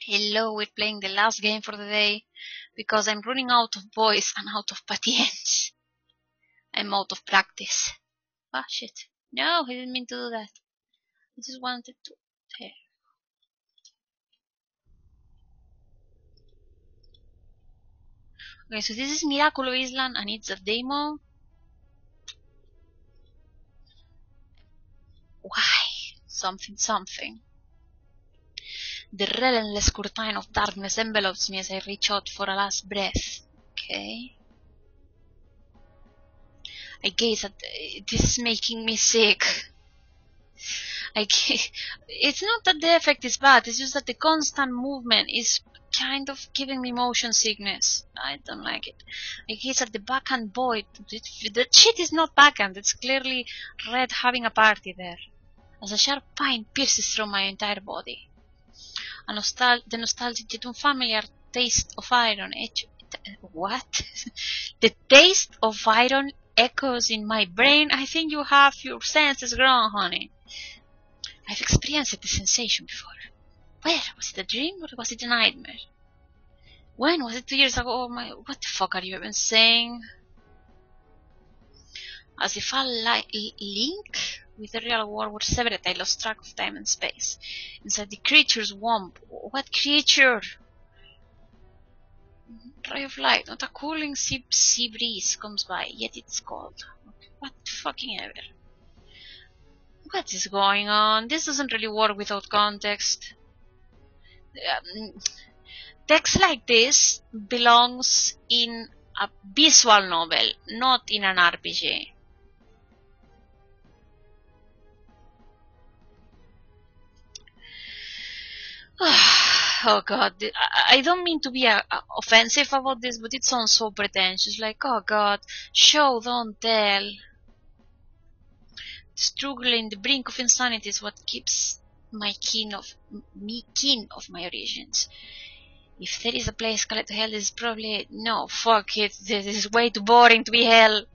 Hello, we're playing the last game for the day because I'm running out of voice and out of patience. I'm out of practice. Ah, shit. No, I didn't mean to do that. I just wanted to. There. Okay, so this is Miraculo Island and it's a demo. Why? Something. The relentless curtain of darkness envelops me as I reach out for a last breath. Okay. I gaze at. This is making me sick. It's not that the effect is bad, it's just that the constant movement is kind of giving me motion sickness. I don't like it. I gaze at the backhand boy. The shit is not backhand, it's clearly Red having a party there. As a sharp pain pierces through my entire body. The nostalgic yet unfamiliar taste of iron. What? The taste of iron echoes in my brain. I think you have your senses grown, honey. I've experienced this sensation before. Where? Was it a dream or was it a nightmare? When? Was it 2 years ago? Oh my, what the fuck are you even saying? As if a link with the real world were severed, I lost track of time and space. Inside the creature's womb. What creature? Ray of light, not a cooling sea breeze comes by, yet it's cold. What fucking ever. What is going on? This doesn't really work without context. Text like this belongs in a visual novel, not in an RPG. Oh god, I don't mean to be offensive about this, but it sounds so pretentious. Like, oh god, show, don't tell. Struggling the brink of insanity is what keeps me keen of my origins. If there is a place called hell, this is probably... No, fuck it. This is way too boring to be hell.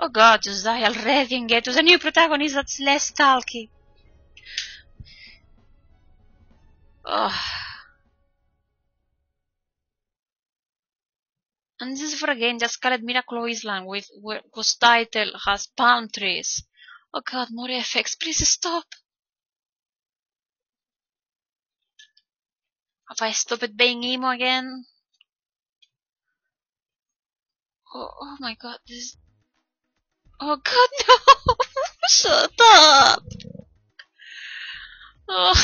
Oh god, just die already and get to the new protagonist that's less talky. Oh. And this is for a game that's called Miraculo Island, whose title has palm trees. Oh god, more effects, please stop. Have I stopped being emo again? Oh my god, this... Oh god, no! Shut up! Oh,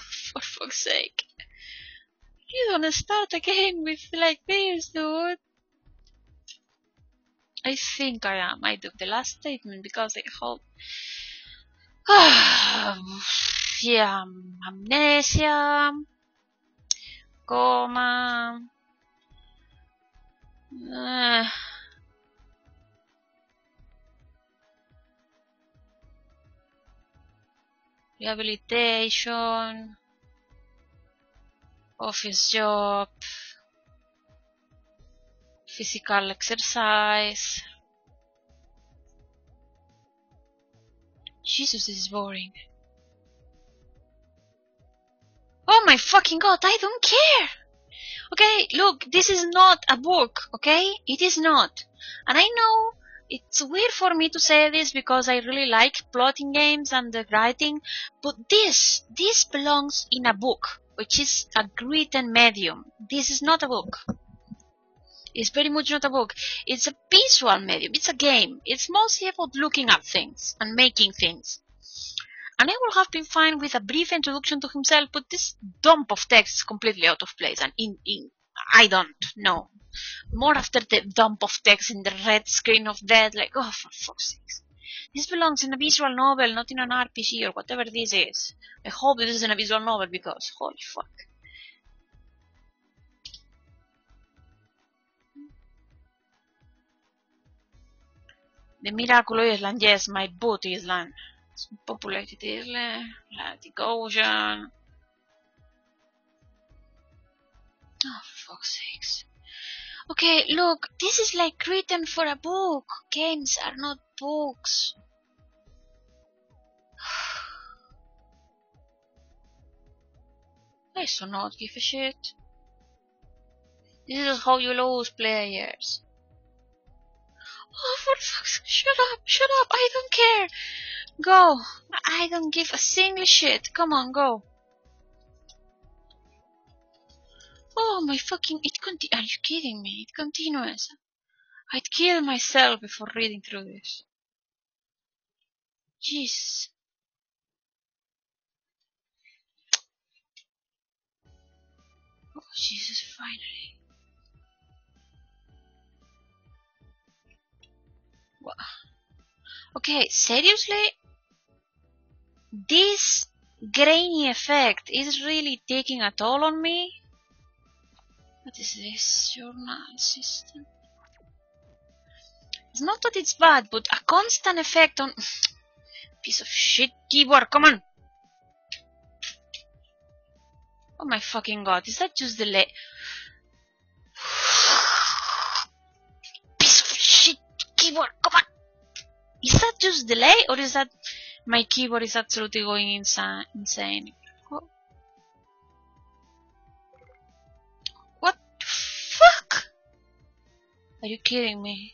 for fuck's sake. You don't start a game with like this, dude. I think I am. I do the last statement because I hope... Yeah, amnesia, coma... rehabilitation, office job, physical exercise. Jesus, this is boring. Oh my fucking god, I don't care! Okay, look, this is not a book, okay? It is not. And I know it's weird for me to say this because I really like plotting games and the writing, but this belongs in a book, which is a written medium. This is not a book. It's very much not a book. It's a visual medium. It's a game. It's mostly about looking at things and making things. And I would have been fine with a brief introduction to himself, but this dump of text is completely out of place. And I don't know. More after the dump of text in the red screen of death, like, oh, for fuck's sake. This belongs in a visual novel, not in an RPG or whatever this is. I hope this is in a visual novel because, holy fuck. The Miraculo Island, yes, my boat island. It's populated island, Atlantic Ocean. Oh, for fuck's sakes. Okay, look, this is like written for a book. Games are not books. I do not give a shit. This is how you lose players. Oh, for fuck's sake, shut up, I don't care. Go. I don't give a single shit. Come on, go. Oh, my fucking... Are you kidding me? It continues. I'd kill myself before reading through this. Jeez. Oh, Jesus, finally. What? Okay, seriously? This grainy effect is really taking a toll on me? What is this? Journal system. It's not that it's bad, but a constant effect on... Piece of shit keyboard, come on! Oh my fucking god, is that just delay? Piece of shit keyboard, come on! Is that just delay, or is that my keyboard is absolutely going insane? What the fuck? Are you kidding me?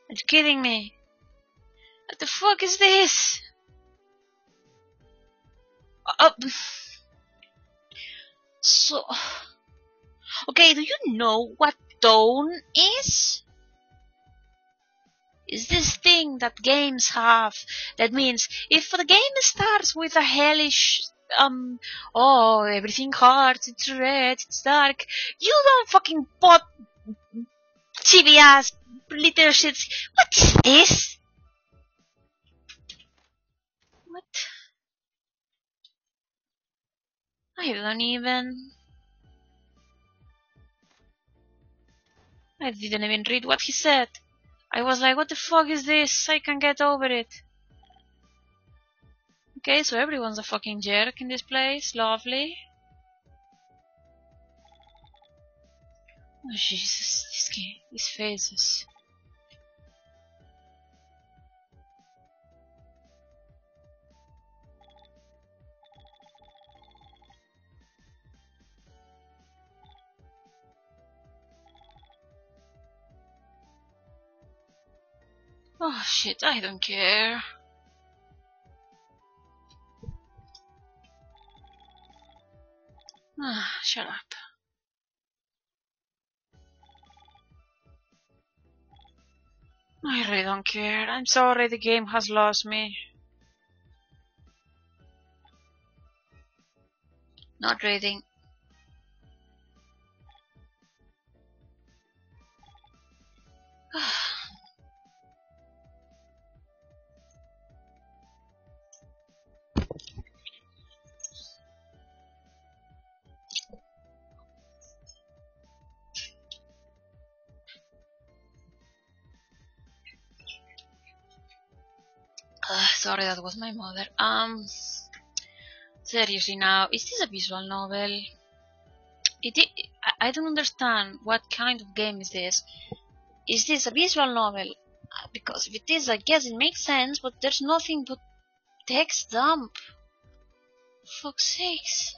Are you kidding me? What the fuck is this? So... Okay, do you know what tone is? Is this thing that games have that means if the game starts with a hellish oh, everything hurts, it's red, it's dark, you don't fucking pop chibi ass little shits. What is this? What? I don't even... I didn't even read what he said. I was like, what the fuck is this? I can't get over it. Okay, so everyone's a fucking jerk in this place. Lovely. Oh, Jesus. This game. These faces. Oh, shit. I don't care. Ah, shut up. I really don't care. I'm sorry the game has lost me. Not reading. Sorry, that was my mother. Seriously now, is this a visual novel? I don't understand what kind of game is this. Is this a visual novel? Because if it is, I guess it makes sense, but there's nothing but text dump. For fuck's sakes.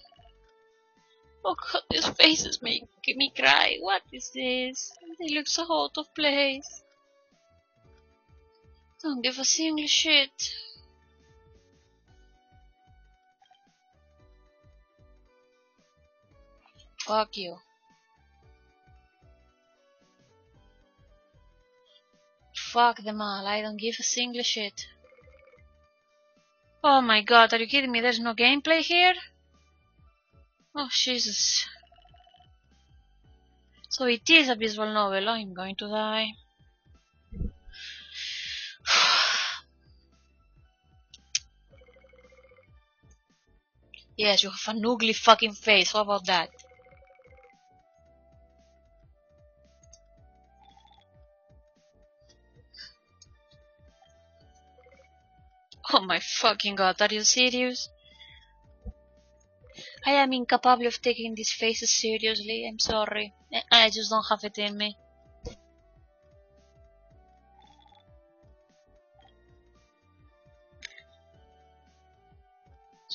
Oh god, these faces make me cry. What is this? They look so out of place. Don't give a single shit. Fuck you. Fuck them all, I don't give a single shit. Oh my god, are you kidding me? There's no gameplay here? Oh Jesus. So it is a visual novel, I'm going to die. Yes, you have an ugly fucking face, how about that? Oh my fucking god, are you serious? I am incapable of taking these faces seriously, I'm sorry. I just don't have it in me.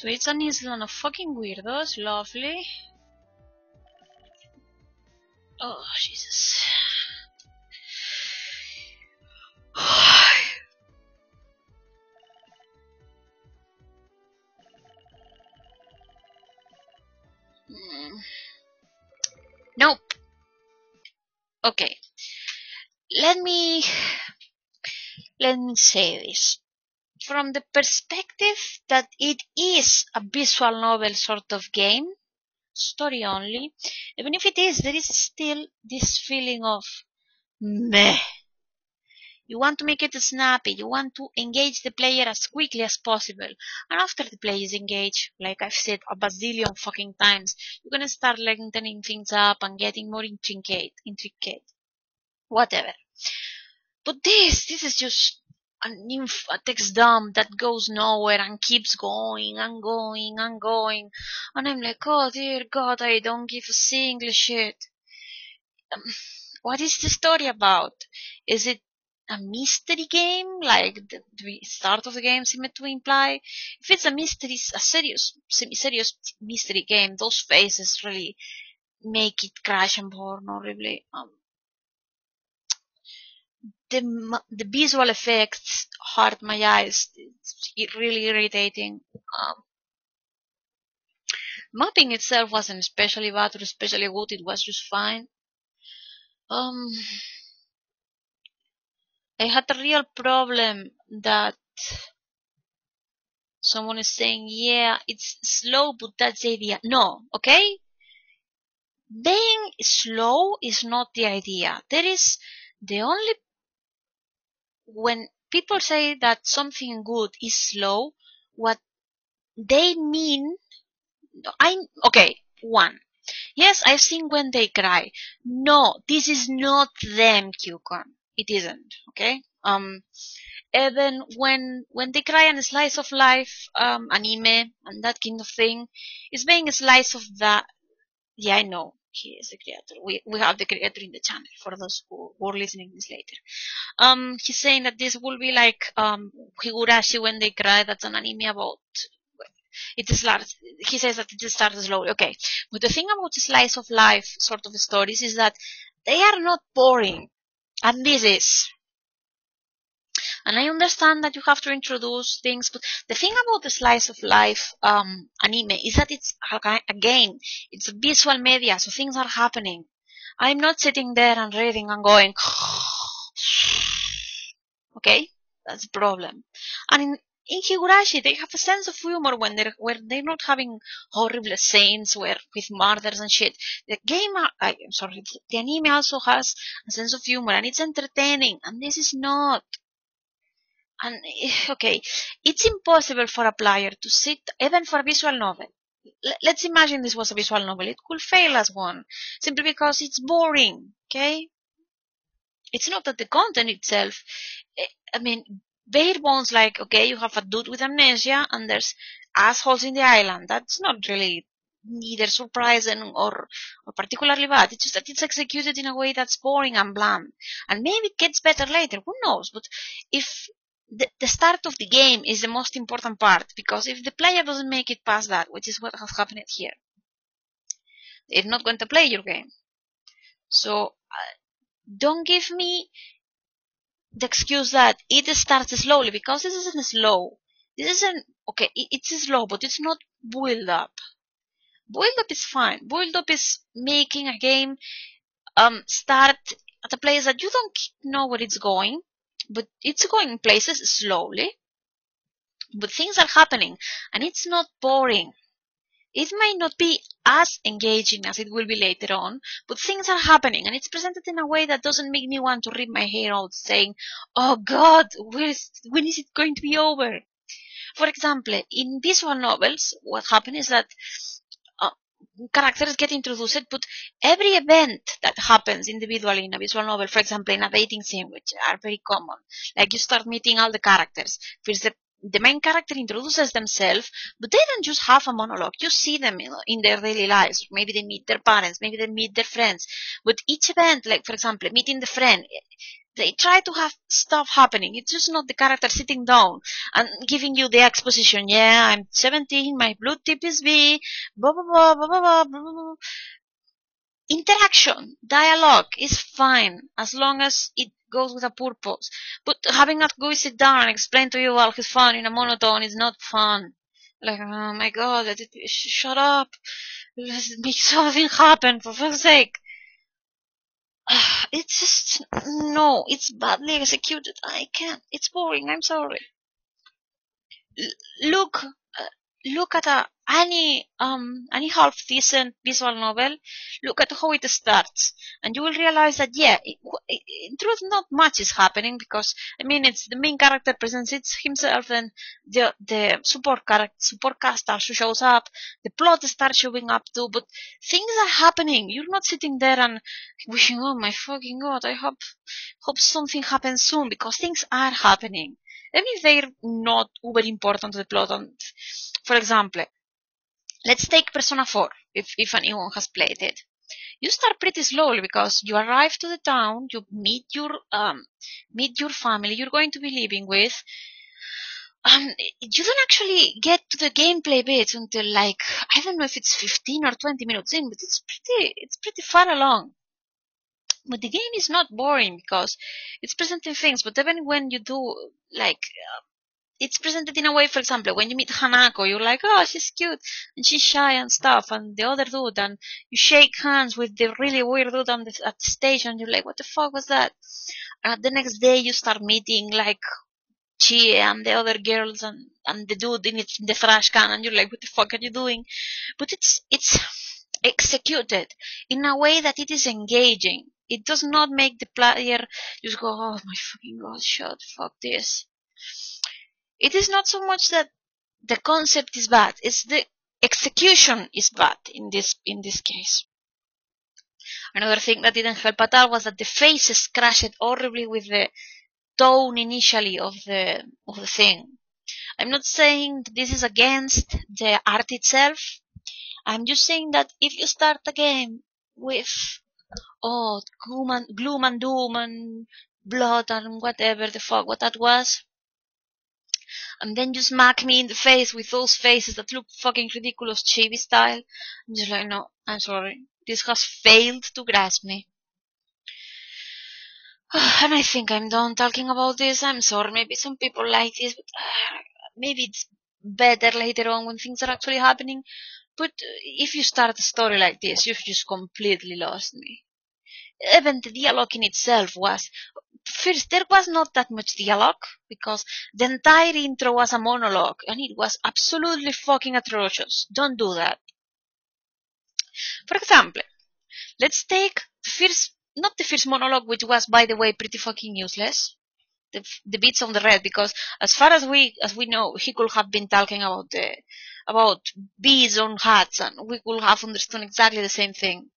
So it's an island of fucking weirdos. Lovely. Oh, Jesus. Nope. Okay. Let me say this. From the perspective that it is a visual novel sort of game, story only, even if it is, there is still this feeling of meh. You want to make it snappy, you want to engage the player as quickly as possible, and after the player is engaged, like I've said a bazillion fucking times, you're gonna start lengthening things up and getting more intricate, whatever. But this is just a text dump that goes nowhere and keeps going and going and going. And I'm like, oh dear God, I don't give a single shit. What is the story about? Is it a mystery game, like the start of the game seemed to imply? If it's a mystery, a serious, semi-serious mystery game, those faces really make it crash and burn horribly. The visual effects hurt my eyes. It's really irritating. Mapping itself wasn't especially bad or especially good. It was just fine. I had a real problem that someone is saying, yeah, it's slow, but that's the idea. No, okay? Being slow is not the idea. There is the only... When people say that something good is slow, what they mean... Okay, one. Yes, I've seen When They Cry. No, this is not them, Qcon. It isn't, okay? Even when They Cry and a Slice of Life, anime, and that kind of thing, is being a slice of that. Yeah, I know. He is the creator. We have the creator in the channel for those who are listening this later. He's saying that this will be like, Higurashi When They Cry. That's an anime about, it is large. He says that it starts slowly. Okay. But the thing about the slice of life sort of stories is that they are not boring. And this is. And I understand that you have to introduce things, but the thing about the slice of life anime is that it's, again, it's a visual media, so things are happening. I'm not sitting there and reading and going, okay? That's the problem. And in Higurashi, they have a sense of humor when they're not having horrible scenes with murders and shit. The anime also has a sense of humor and it's entertaining, and this is not. And okay, it's impossible for a player to sit, even for a visual novel. Let's imagine this was a visual novel. It could fail as one, simply because it's boring, okay? It's not that the content itself, I mean, bare bones, like, okay, you have a dude with amnesia and there's assholes in the island. That's not really neither surprising or particularly bad. It's just that it's executed in a way that's boring and bland. And maybe it gets better later, who knows? But if the start of the game is the most important part, because if the player doesn't make it past that, which is what has happened here, they're not going to play your game. So don't give me the excuse that it starts slowly, because this isn't slow. This isn't, okay, it's slow, but it's not build up. Build up is fine. Build up is making a game start at a place that you don't know where it's going, but it's going places slowly. But things are happening, and it's not boring. It might not be as engaging as it will be later on, but things are happening, and it's presented in a way that doesn't make me want to rip my hair out saying, oh God, when is it going to be over? For example, in visual novels, what happens is that characters get introduced, but every event that happens individually in a visual novel, for example, in a dating scene, which are very common, like you start meeting all the characters. First, the main character introduces themselves, but they don't just have a monologue. You see them in their daily lives. Maybe they meet their parents, maybe they meet their friends. But each event, like for example, meeting the friend, They try to have stuff happening. It's just not the character sitting down and giving you the exposition. Yeah, I'm 17, my blood type is B, blah, blah, blah, blah, blah, blah, blah, blah. Interaction, dialogue is fine as long as it goes with a purpose. But having that guy sit down and explain to you all his fun in a monotone is not fun. Like, oh my god, shut up. Let's make something happen, for fuck's sake. It's just, no, it's badly executed. I can't. It's boring, I'm sorry. Look, look at any half decent visual novel. Look at how it starts, and you will realize that yeah, in truth, not much is happening because I mean, it's the main character presents it himself, and the support cast also shows up. The plot starts showing up too, but things are happening. You're not sitting there and wishing, oh my fucking god, I hope something happens soon, because things are happening. Even if they're not uber important to the plot. And for example, let's take Persona 4, if anyone has played it. You start pretty slowly because you arrive to the town, you meet your family you're going to be living with. You don't actually get to the gameplay bit until, like, I don't know if it's 15 or 20 minutes in, but it's pretty far along. But the game is not boring because it's presenting things. But even when you do, like, it's presented in a way, for example, when you meet Hanako, you're like, oh, she's cute, and she's shy and stuff, and the other dude, and you shake hands with the really weird dude at the stage, and you're like, what the fuck was that? The next day you start meeting, like, Chie and the other girls, and the dude in the trash can, and you're like, what the fuck are you doing? But it's executed in a way that it is engaging. It does not make the player just go, oh my fucking god, shut, fuck this. It is not so much that the concept is bad, it's the execution is bad in this case. Another thing that didn't help at all was that the faces crashed horribly with the tone initially of the thing. I'm not saying that this is against the art itself. I'm just saying that if you start a game with gloom and doom and blood and whatever the fuck what that was, and then you smack me in the face with those faces that look fucking ridiculous chibi style, I'm just like, no, I'm sorry. This has failed to grasp me. And I think I'm done talking about this. I'm sorry, maybe some people like this, but maybe it's better later on when things are actually happening. But if you start a story like this, you've just completely lost me. Even the dialogue in itself was... First, there was not that much dialogue, because the entire intro was a monologue, and it was absolutely fucking atrocious. Don't do that. For example, let's take not the first monologue, which was, by the way, pretty fucking useless. The bits on the red, because as far as we know, he could have been talking about bees on hats, and we could have understood exactly the same thing.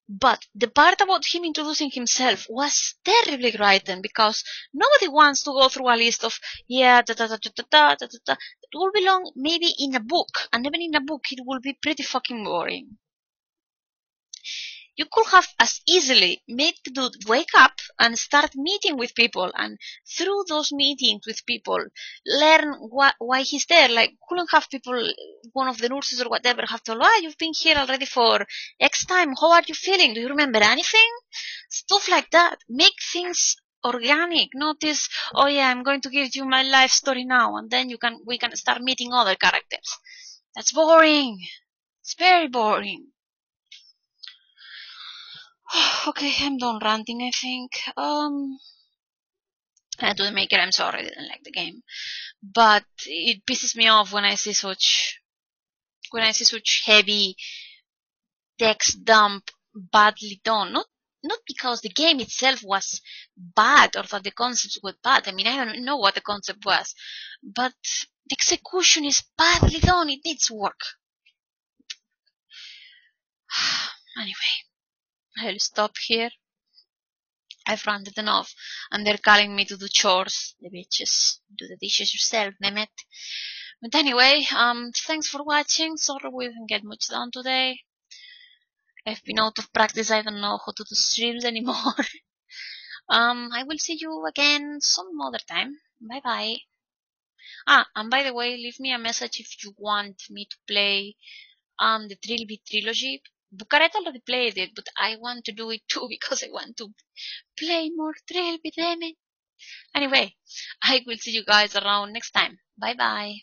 But the part about him introducing himself was terribly written, because nobody wants to go through a list of, yeah, da da da da da da da da. It will belong maybe in a book, and even in a book it will be pretty fucking boring. You could have as easily made the dude wake up and start meeting with people, and through those meetings with people, learn why he's there. Like, couldn't have people, one of the nurses or whatever, have told, oh, you've been here already for X time, how are you feeling? Do you remember anything? Stuff like that. Make things organic, not this, oh yeah, I'm going to give you my life story now, and then we can start meeting other characters. That's boring. It's very boring. Okay, I'm done ranting, I think. To the maker, I'm sorry I didn't like the game. But it pisses me off when I see such heavy text dump badly done. Not because the game itself was bad or that the concepts were bad. I mean, I don't know what the concept was. But the execution is badly done. It needs work. Anyway, I'll stop here. I've ranted enough, and they're calling me to do chores. The bitches. Do the dishes yourself, Mehmet. But anyway, thanks for watching. Sorry we didn't get much done today. I've been out of practice. I don't know how to do streams anymore. I will see you again some other time. Bye bye. And by the way, leave me a message if you want me to play the Trilby trilogy. Bukaret already played it, but I want to do it too because I want to play more Trilby, damn it. Anyway, I will see you guys around next time. Bye bye.